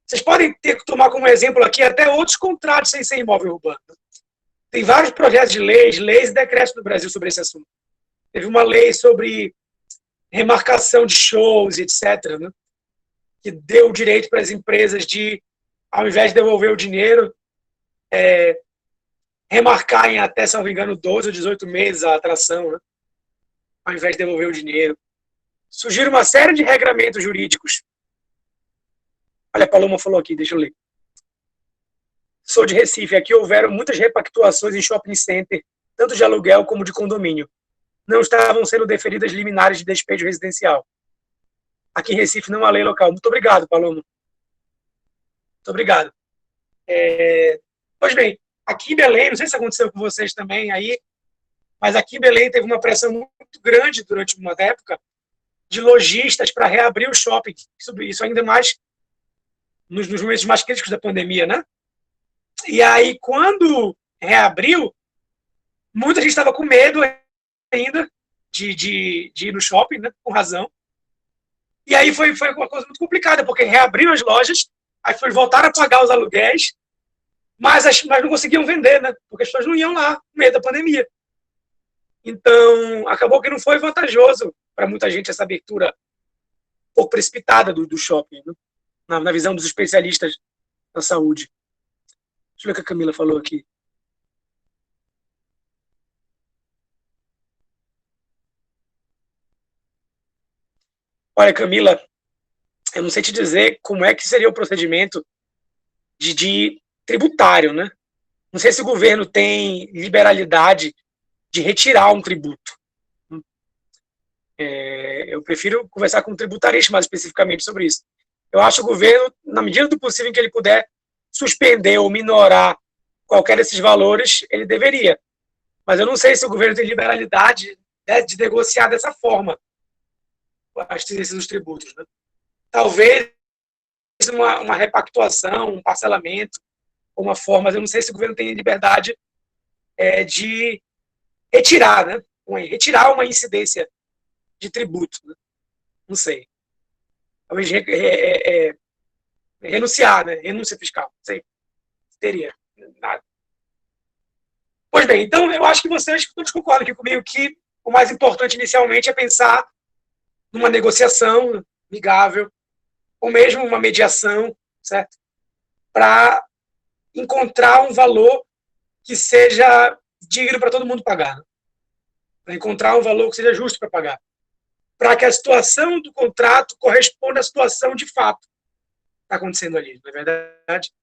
Vocês podem tomar como exemplo aqui até outros contratos sem ser imóvel urbano. Tem vários projetos de leis e decretos no Brasil sobre esse assunto. Teve uma lei sobre remarcação de shows, etc., né? Que deu o direito para as empresas de, ao invés de devolver o dinheiro, remarcar em até, se não me engano, 12 ou 18 meses a atração, né? Ao invés de devolver o dinheiro. Surgiram uma série de regramentos jurídicos. Olha, a Paloma falou aqui, deixa eu ler. Sou de Recife, aqui houveram muitas repactuações em shopping center, tanto de aluguel como de condomínio. Não estavam sendo deferidas liminares de despejo residencial. Aqui em Recife não há lei local. Muito obrigado, Paloma. Muito obrigado. Pois bem, aqui em Belém, não sei se aconteceu com vocês também aí, mas aqui em Belém teve uma pressão muito grande durante uma época de lojistas para reabrir o shopping. Isso ainda mais nos momentos mais críticos da pandemia, né? E aí, quando reabriu, muita gente estava com medo ainda de ir no shopping, né? Com razão. E aí foi uma coisa muito complicada, porque reabriram as lojas, aí voltaram a pagar os aluguéis, mas não conseguiam vender, né? Porque as pessoas não iam lá no meio da pandemia. Então, acabou que não foi vantajoso para muita gente essa abertura um pouco precipitada do shopping, né? Na visão dos especialistas da saúde. Deixa eu ver o que a Camila falou aqui. Olha, Camila, eu não sei te dizer como é que seria o procedimento de tributário, né? Não sei se o governo tem liberalidade de retirar um tributo. Eu prefiro conversar com um tributarista mais especificamente sobre isso. Eu acho que o governo, na medida do possível em que ele puder suspender ou minorar qualquer desses valores, ele deveria. Mas eu não sei se o governo tem liberalidade, né, de negociar dessa forma as ciências dos tributos. Né? Talvez uma repactuação, um parcelamento, uma forma, mas eu não sei se o governo tem liberdade de retirar, né? Retirar uma incidência de tributo. Né? Não sei. Talvez renunciar, né? Renúncia fiscal. Não sei. Teria. Nada. Pois bem, então eu acho que vocês todos concordam aqui comigo que o mais importante inicialmente é pensar numa negociação amigável, ou mesmo uma mediação, certo? Para encontrar um valor que seja digno para todo mundo pagar. Né? Para encontrar um valor que seja justo para pagar. Para que a situação do contrato corresponda à situação de fato que está acontecendo ali, não é verdade?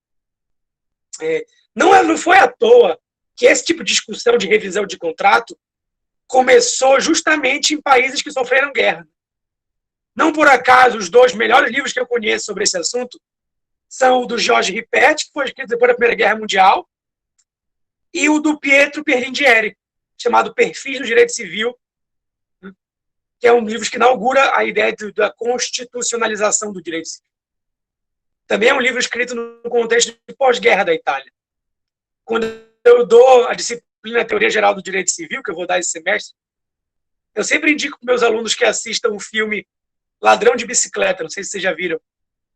Não foi à toa que esse tipo de discussão de revisão de contrato começou justamente em países que sofreram guerra. Não por acaso, os dois melhores livros que eu conheço sobre esse assunto são o do Georges Ripert, que foi escrito depois da Primeira Guerra Mundial, e o do Pietro Perlingieri, chamado Perfis do Direito Civil, que é um livro que inaugura a ideia da constitucionalização do direito civil. Também é um livro escrito no contexto de pós-guerra da Itália. Quando eu dou a disciplina Teoria Geral do Direito Civil, que eu vou dar esse semestre, eu sempre indico para meus alunos que assistam o filme Ladrão de Bicicleta, não sei se vocês já viram.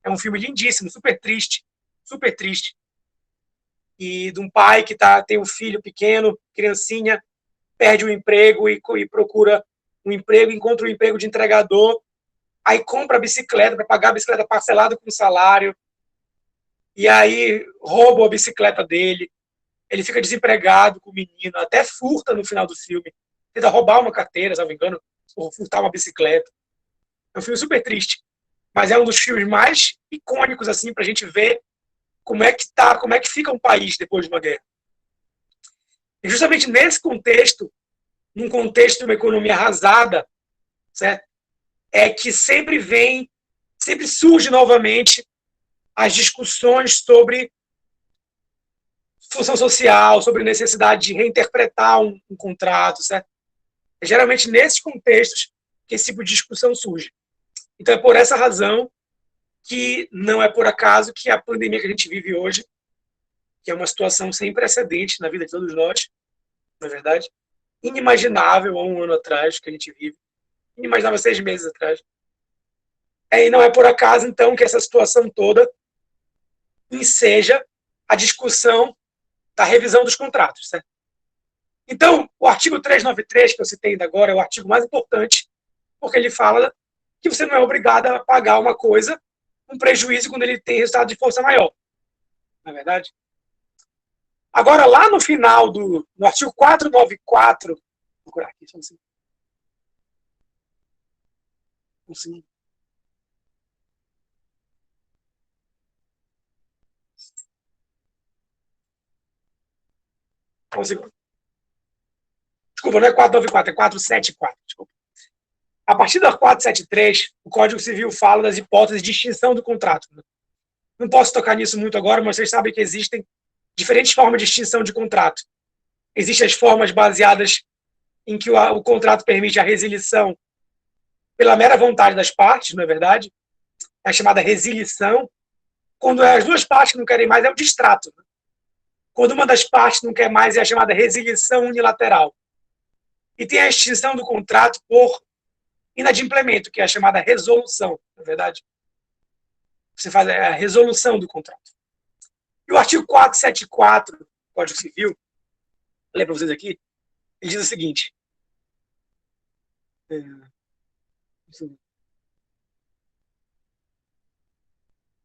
É um filme lindíssimo, super triste, e de um pai que tem um filho pequeno, criancinha, perde o emprego e procura um emprego, encontra um emprego de entregador, aí compra a bicicleta para pagar a bicicleta parcelada com salário, e aí rouba a bicicleta dele, ele fica desempregado com o menino, até furta no final do filme, tenta roubar uma carteira, se não me engano, ou furtar uma bicicleta. É um filme super triste, mas é um dos filmes mais icônicos assim para a gente ver como é que fica um país depois de uma guerra. E justamente nesse contexto, num contexto de uma economia arrasada, certo? É que sempre surge novamente as discussões sobre função social, sobre necessidade de reinterpretar um contrato, certo? É geralmente nesses contextos que esse tipo de discussão surge. Então é por essa razão que não é por acaso que a pandemia que a gente vive hoje, que é uma situação sem precedentes na vida de todos nós, na verdade, inimaginável há um ano atrás que a gente vive, inimaginável 6 meses atrás. E não é por acaso, então, que essa situação toda enseja a discussão da revisão dos contratos, certo? Então, o artigo 393, que eu citei ainda agora, é o artigo mais importante, porque ele fala que você não é obrigado a pagar uma coisa, um prejuízo, quando ele tem resultado de força maior. Não é verdade? Agora, lá no final no artigo 494, vou procurar aqui, só assim. Assim. Desculpa, não é 494, é 474. Desculpa. A partir da 473, o Código Civil fala das hipóteses de extinção do contrato. Não posso tocar nisso muito agora, mas vocês sabem que existem diferentes formas de extinção de contrato. Existem as formas baseadas em que o contrato permite a resilição pela mera vontade das partes, não é verdade? É a chamada resilição. Quando as duas partes que não querem mais, é o distrato. Quando uma das partes não quer mais, é a chamada resilição unilateral. E tem a extinção do contrato por inadimplemento, que é a chamada resolução, não é verdade? Você faz a resolução do contrato. E o artigo 474 do Código Civil, vou ler para vocês aqui, ele diz o seguinte.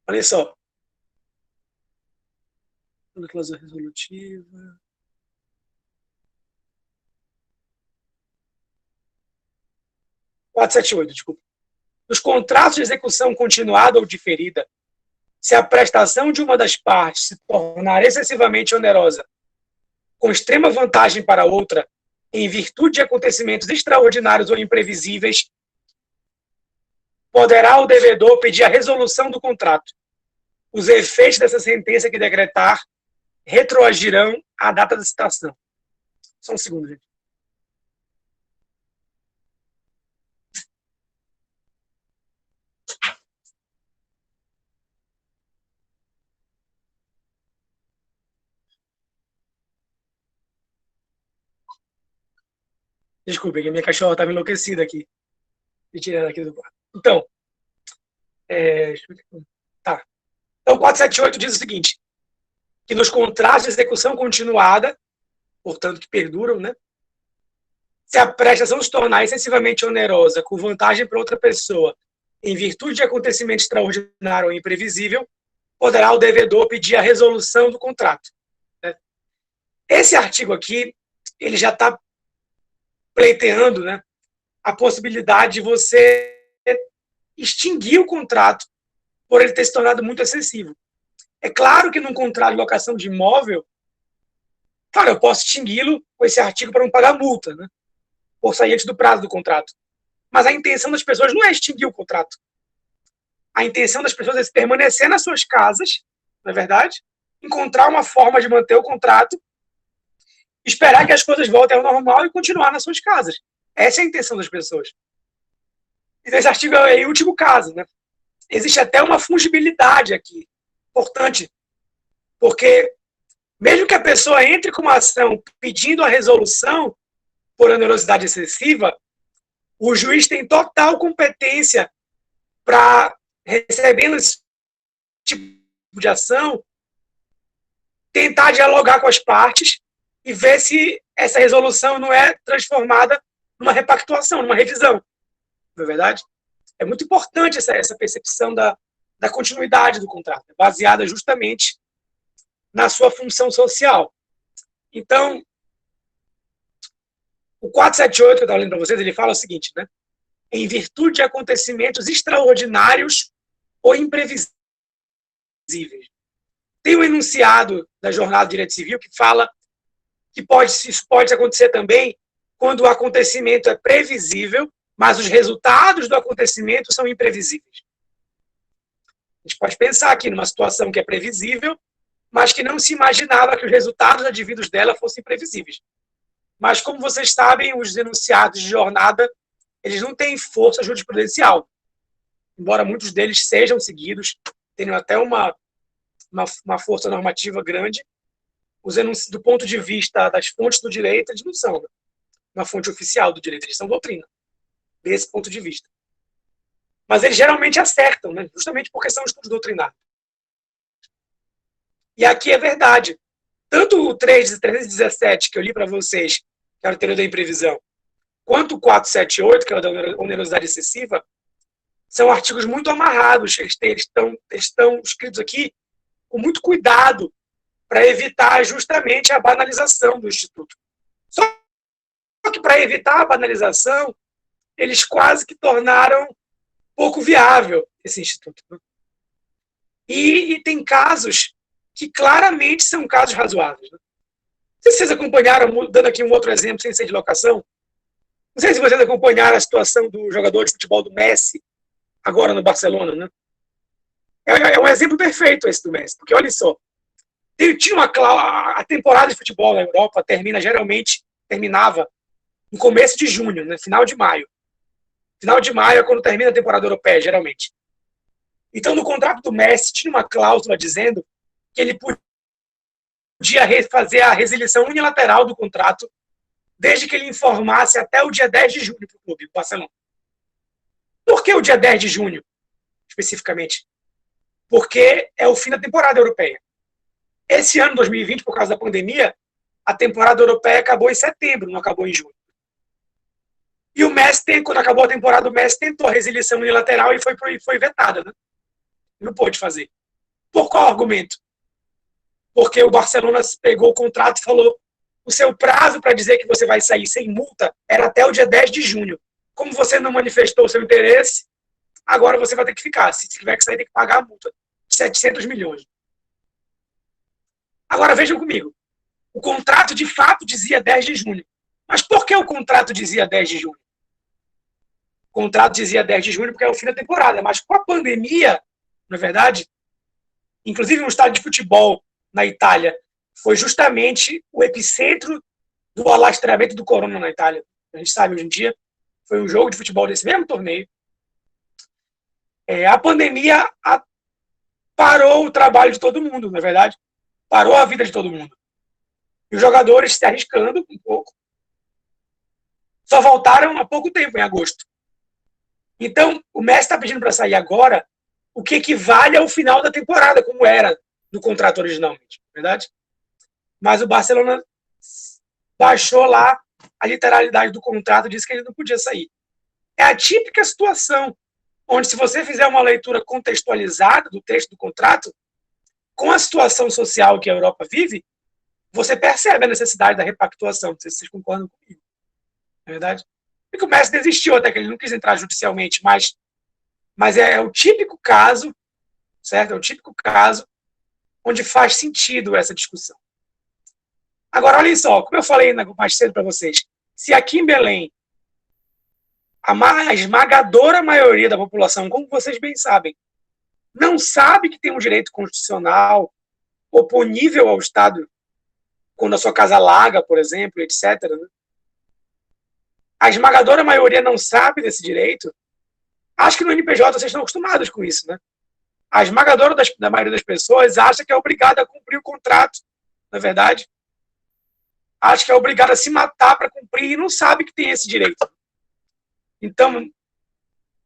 Olha só. A cláusula resolutiva. Desculpa. Nos contratos de execução continuada ou diferida, se a prestação de uma das partes se tornar excessivamente onerosa, com extrema vantagem para a outra, em virtude de acontecimentos extraordinários ou imprevisíveis, poderá o devedor pedir a resolução do contrato. Os efeitos dessa sentença que decretar retroagirão à data da citação. Só um segundo, gente. Desculpe, que a minha cachorra estava enlouquecida aqui. Me tirando aqui do quarto. Então, tá. Então, 478 diz o seguinte, que nos contratos de execução continuada, portanto, que perduram, né? Se a prestação se tornar excessivamente onerosa com vantagem para outra pessoa, em virtude de acontecimento extraordinário ou imprevisível, poderá o devedor pedir a resolução do contrato. Né? Esse artigo aqui, ele já está pleiteando, né, a possibilidade de você extinguir o contrato por ele ter se tornado muito excessivo. É claro que num contrato de locação de imóvel, claro, eu posso extingui-lo com esse artigo para não pagar multa, né, por sair antes do prazo do contrato. Mas a intenção das pessoas não é extinguir o contrato. A intenção das pessoas é permanecer nas suas casas, não é verdade? Encontrar uma forma de manter o contrato, esperar que as coisas voltem ao normal e continuar nas suas casas. Essa é a intenção das pessoas. E esse artigo é o último caso, né? Existe até uma fungibilidade aqui, importante, porque mesmo que a pessoa entre com uma ação pedindo a resolução por onerosidade excessiva, o juiz tem total competência para, recebendo esse tipo de ação, tentar dialogar com as partes e ver se essa resolução não é transformada numa repactuação, numa revisão. Não é verdade? É muito importante essa percepção da continuidade do contrato, baseada justamente na sua função social. Então, o 478 que eu estava lendo para vocês, ele fala o seguinte, né? Em virtude de acontecimentos extraordinários ou imprevisíveis. Tem um enunciado da Jornada de Direito Civil que fala que isso pode acontecer também quando o acontecimento é previsível, mas os resultados do acontecimento são imprevisíveis. A gente pode pensar aqui numa situação que é previsível, mas que não se imaginava que os resultados advindos dela fossem previsíveis. Mas, como vocês sabem, os enunciados de jornada, eles não têm força jurisprudencial. Embora muitos deles sejam seguidos, tenham até uma força normativa grande, do ponto de vista das fontes do direito, eles não são uma fonte oficial do direito, eles são doutrina, desse ponto de vista. Mas eles geralmente acertam, né? Justamente porque são estudos doutrinários. E aqui é verdade. Tanto o 317, que eu li para vocês, que era o teoria da imprevisão, quanto o 478, que é o da onerosidade excessiva, são artigos muito amarrados. Eles estão escritos aqui com muito cuidado para evitar justamente a banalização do Instituto. Só que para evitar a banalização, eles quase que tornaram pouco viável esse Instituto. E tem casos que claramente são casos razoáveis. Não sei se vocês acompanharam, dando aqui um outro exemplo, sem ser de locação, não sei se vocês acompanharam a situação do jogador de futebol do Messi, agora no Barcelona, né? É um exemplo perfeito esse do Messi, porque olha só, a temporada de futebol na Europa terminava no começo de junho, né? Final de maio. Final de maio é quando termina a temporada europeia, geralmente. Então, no contrato do Messi, tinha uma cláusula dizendo que ele podia fazer a resilição unilateral do contrato desde que ele informasse até o dia 10 de junho para o clube, o Barcelona. Por que o dia 10 de junho, especificamente? Porque é o fim da temporada europeia. Esse ano, 2020, por causa da pandemia, a temporada europeia acabou em setembro, não acabou em junho. E o Messi, quando acabou a temporada, o Messi tentou a resilição unilateral e foi vetada, né? Não pôde fazer. Por qual argumento? Porque o Barcelona pegou o contrato e falou: o seu prazo para dizer que você vai sair sem multa era até o dia 10 de junho. Como você não manifestou o seu interesse, agora você vai ter que ficar. Se tiver que sair, tem que pagar a multa de 700 milhões. Agora vejam comigo. O contrato de fato dizia 10 de junho. Mas por que o contrato dizia 10 de junho? contrato dizia 10 de junho porque é o fim da temporada, mas com a pandemia, na verdade, inclusive no estádio de futebol na Itália, foi justamente o epicentro do alastramento do corona na Itália. A gente sabe hoje em dia, foi um jogo de futebol desse mesmo torneio. A pandemia parou o trabalho de todo mundo, na verdade, parou a vida de todo mundo. E os jogadores se arriscando um pouco, só voltaram há pouco tempo, em agosto. Então, o Messi está pedindo para sair agora, o que equivale ao final da temporada, como era no contrato originalmente, verdade? Mas o Barcelona baixou lá a literalidade do contrato, disse que ele não podia sair. É a típica situação onde, se você fizer uma leitura contextualizada do texto do contrato, com a situação social que a Europa vive, você percebe a necessidade da repactuação. Não sei se vocês concordam comigo. Não é verdade? Porque o Messi desistiu até que ele não quis entrar judicialmente, mas é o típico caso, certo? É o típico caso onde faz sentido essa discussão. Agora, olhem só, como eu falei mais cedo para vocês, se aqui em Belém a esmagadora maioria da população, como vocês bem sabem, não sabe que tem um direito constitucional oponível ao Estado quando a sua casa alaga, por exemplo, etc. Né? A esmagadora maioria não sabe desse direito. Acho que no NPJ vocês estão acostumados com isso, né? A esmagadora da maioria das pessoas acha que é obrigada a cumprir o contrato, na verdade. Acha que é obrigada a se matar para cumprir e não sabe que tem esse direito. Então,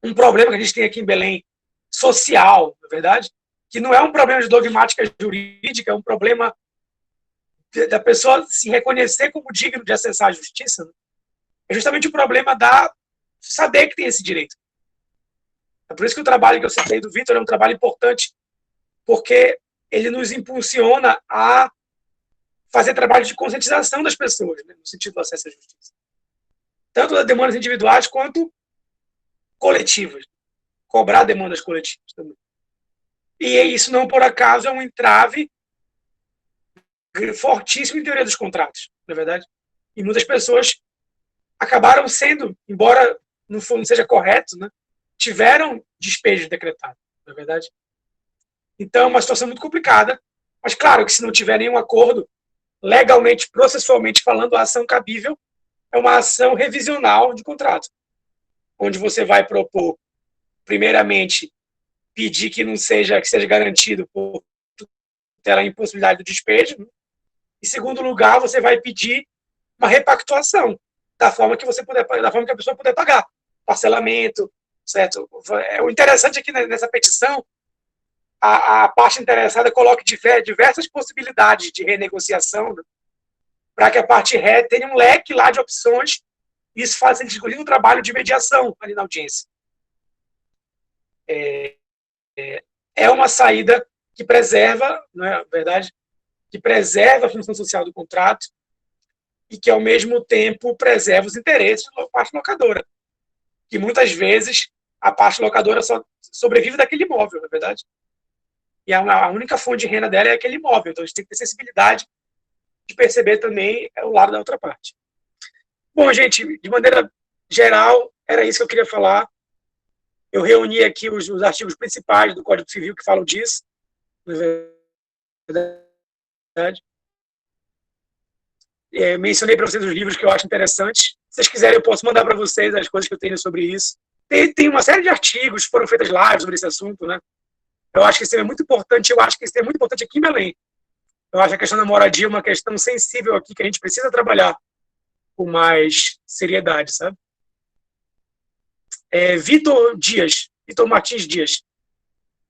um problema que a gente tem aqui em Belém, social, na verdade, que não é um problema de dogmática jurídica, é um problema da pessoa se reconhecer como digno de acessar a justiça, né? É justamente o problema da saber que tem esse direito. É por isso que o trabalho que eu citei do Vitor é um trabalho importante, porque ele nos impulsiona a fazer trabalho de conscientização das pessoas, né, no sentido do acesso à justiça. Tanto das demandas individuais quanto coletivas. Cobrar demandas coletivas também. E isso, não por acaso, é um entrave fortíssimo em teoria dos contratos, na verdade. E muitas pessoas acabaram sendo, embora não seja correto, né, tiveram despejo decretado, na verdade. Então, é uma situação muito complicada, mas claro que se não tiver nenhum acordo, legalmente, processualmente falando, a ação cabível é uma ação revisional de contrato, onde você vai propor, primeiramente, pedir que seja garantido por ter a impossibilidade do despejo, né? Em segundo lugar, você vai pedir uma repactuação da forma que a pessoa puder pagar, parcelamento, certo? O interessante aqui nessa petição, a parte interessada coloca diversas possibilidades de renegociação, né, para que a parte ré tenha um leque lá de opções, e isso faz inclusive um trabalho de mediação ali na audiência. É uma saída que preserva, não é verdade? Que preserva a função social do contrato e que, ao mesmo tempo, preserva os interesses da parte locadora, que muitas vezes a parte locadora só sobrevive daquele imóvel, na verdade. E a única fonte de renda dela é aquele imóvel. Então, a gente tem que ter sensibilidade de perceber também o lado da outra parte. Bom, gente, de maneira geral, era isso que eu queria falar. Eu reuni aqui os artigos principais do Código Civil que falam disso, na verdade. Mencionei para vocês os livros que eu acho interessantes. Se vocês quiserem, eu posso mandar para vocês as coisas que eu tenho sobre isso. Tem uma série de artigos, foram feitas lives sobre esse assunto, né? Eu acho que isso é muito importante. Eu acho que isso é muito importante aqui em Belém. Eu acho que a questão da moradia é uma questão sensível aqui, que a gente precisa trabalhar com mais seriedade, sabe? Vitor Martins Dias,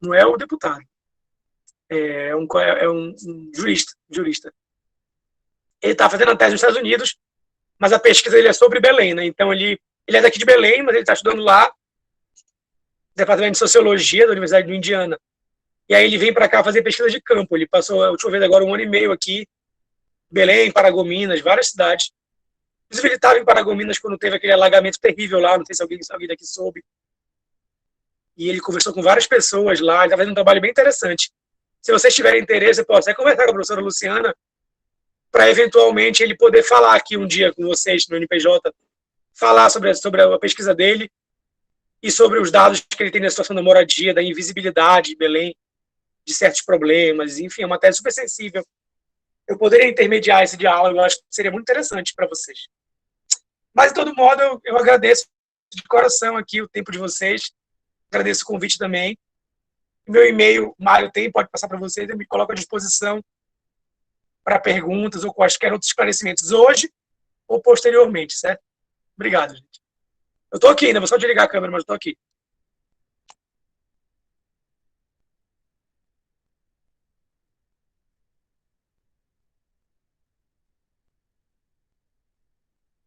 não é o deputado, é um jurista. Ele está fazendo a tese nos Estados Unidos, mas a pesquisa dele é sobre Belém, né? Então ele é daqui de Belém, mas ele está estudando lá, no Departamento de Sociologia da Universidade do Indiana. E aí ele vem para cá fazer pesquisa de campo. Ele passou, a última vez agora, 1 ano e meio aqui, Belém, Paragominas, várias cidades. Inclusive ele estava em Paragominas quando teve aquele alagamento terrível lá, não sei se alguém daqui soube. E ele conversou com várias pessoas lá, ele está fazendo um trabalho bem interessante. Se vocês tiverem interesse, eu posso até conversar com a professora Luciana para, eventualmente, ele poder falar aqui um dia com vocês no NPJ, falar sobre a pesquisa dele e sobre os dados que ele tem na situação da moradia, da invisibilidade de Belém, de certos problemas, enfim, é uma tese super sensível. Eu poderia intermediar esse diálogo, eu acho que seria muito interessante para vocês. Mas, de todo modo, eu agradeço de coração aqui o tempo de vocês, agradeço o convite também. Meu e-mail, o Mário tem, pode passar para vocês, eu me coloco à disposição para perguntas ou quaisquer outros esclarecimentos hoje ou posteriormente, certo? Obrigado, gente. Eu estou aqui ainda, vou só desligar a câmera, mas eu estou aqui.